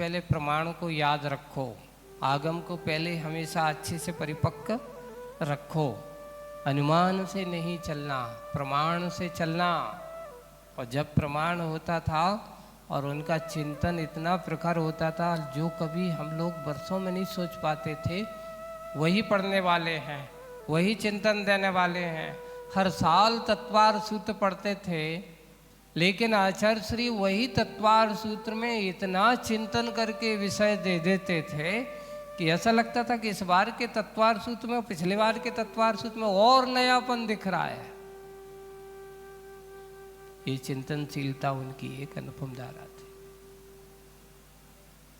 पहले प्रमाण को याद रखो, आगम को पहले हमेशा अच्छे से परिपक्व रखो। अनुमान से नहीं चलना, प्रमाण से चलना। और जब प्रमाण होता था और उनका चिंतन इतना प्रखर होता था जो कभी हम लोग वर्षों में नहीं सोच पाते थे, वही पढ़ने वाले हैं, वही चिंतन देने वाले हैं। हर साल तत्वार सूत्र पढ़ते थे, लेकिन आचार्य श्री वही तत्वार सूत्र में इतना चिंतन करके विषय दे देते थे कि ऐसा लगता था कि इस बार के तत्वार सूत्र में पिछले बार के तत्वार सूत्र में और नयापन दिख रहा है। ये चिंतनशीलता उनकी एक अनुपम धारा थी,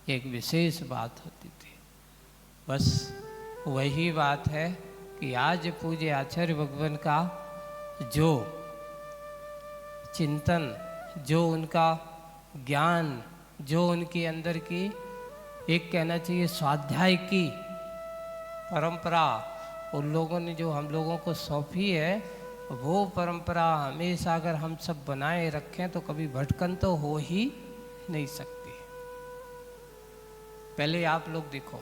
एक विशेष बात होती थी। बस वही बात है कि आज पूज्य आचार्य भगवान का जो चिंतन, जो उनका ज्ञान, जो उनके अंदर की एक कहना चाहिए स्वाध्याय की परंपरा उन लोगों ने जो हम लोगों को सौंपी है, वो परंपरा हमेशा अगर हम सब बनाए रखें तो कभी भटकन तो हो ही नहीं सकती। पहले आप लोग देखो,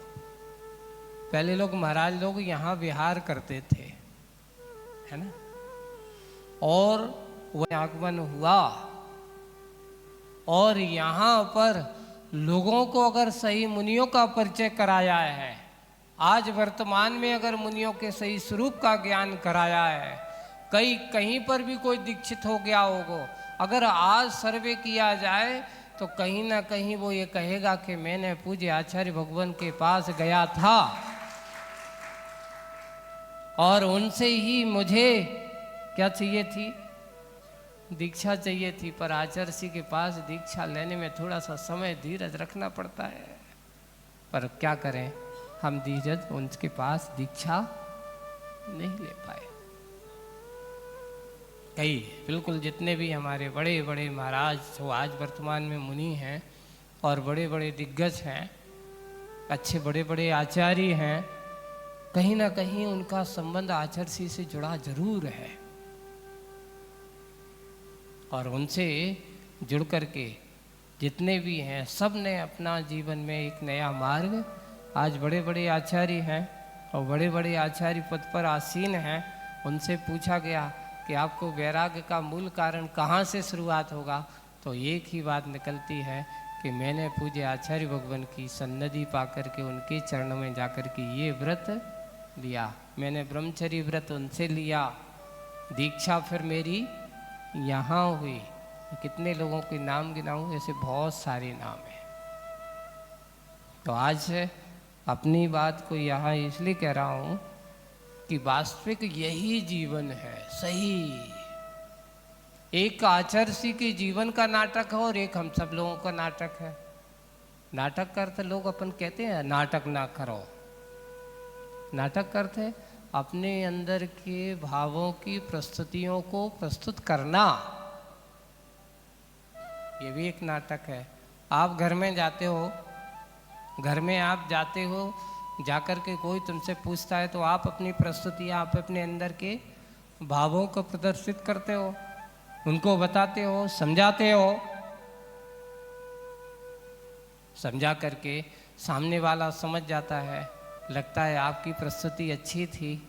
पहले लोग महाराज लोग यहाँ विहार करते थे, है ना, और वह आगमन हुआ और यहाँ पर लोगों को अगर सही मुनियों का परिचय कराया है, आज वर्तमान में अगर मुनियों के सही स्वरूप का ज्ञान कराया है, कहीं पर भी कोई दीक्षित हो गया होगा, अगर आज सर्वे किया जाए तो कहीं ना कहीं वो ये कहेगा कि मैंने पूज्य आचार्य भगवान के पास गया था और उनसे ही मुझे क्या चाहिए थी, दीक्षा चाहिए थी। पर आचार्य जी के पास दीक्षा लेने में थोड़ा सा समय धीरज रखना पड़ता है, पर क्या करें, हम धीरज उनके पास दीक्षा नहीं ले पाए। कई बिल्कुल जितने भी हमारे बड़े बड़े महाराज जो आज वर्तमान में मुनि हैं और बड़े बड़े दिग्गज हैं, अच्छे बड़े बड़े आचार्य हैं, कहीं ना कहीं उनका संबंध आचार्य जी से जुड़ा जरूर है। और उनसे जुड़ करके जितने भी हैं सब ने अपना जीवन में एक नया मार्ग, आज बड़े बड़े आचार्य हैं और बड़े बड़े आचार्य पद पर आसीन हैं, उनसे पूछा गया कि आपको वैराग्य का मूल कारण कहाँ से शुरुआत होगा, तो एक ही बात निकलती है कि मैंने पूज्य आचार्य भगवान की सन्निधि पाकर के उनके चरणों में जाकर के ये व्रत लिया, मैंने ब्रह्मचर्य व्रत उनसे लिया, दीक्षा फिर मेरी यहाँ हुई। कितने लोगों के नाम गिनाऊं, ऐसे बहुत सारे नाम हैं। तो आज अपनी बात को यहाँ इसलिए कह रहा हूँ कि वास्तविक यही जीवन है सही। एक आचार्य जी के जीवन का नाटक है और एक हम सब लोगों का नाटक है। नाटक करते लोग अपन कहते हैं नाटक ना करो, नाटक करते अपने अंदर के भावों की प्रस्तुतियों को प्रस्तुत करना, ये भी एक नाटक है। आप घर में जाते हो, घर में आप जाते हो, जाकर के कोई तुमसे पूछता है तो आप अपनी प्रस्तुति, आप अपने अंदर के भावों को प्रदर्शित करते हो, उनको बताते हो, समझाते हो, समझा करके सामने वाला समझ जाता है, लगता है आपकी प्रस्तुति अच्छी थी,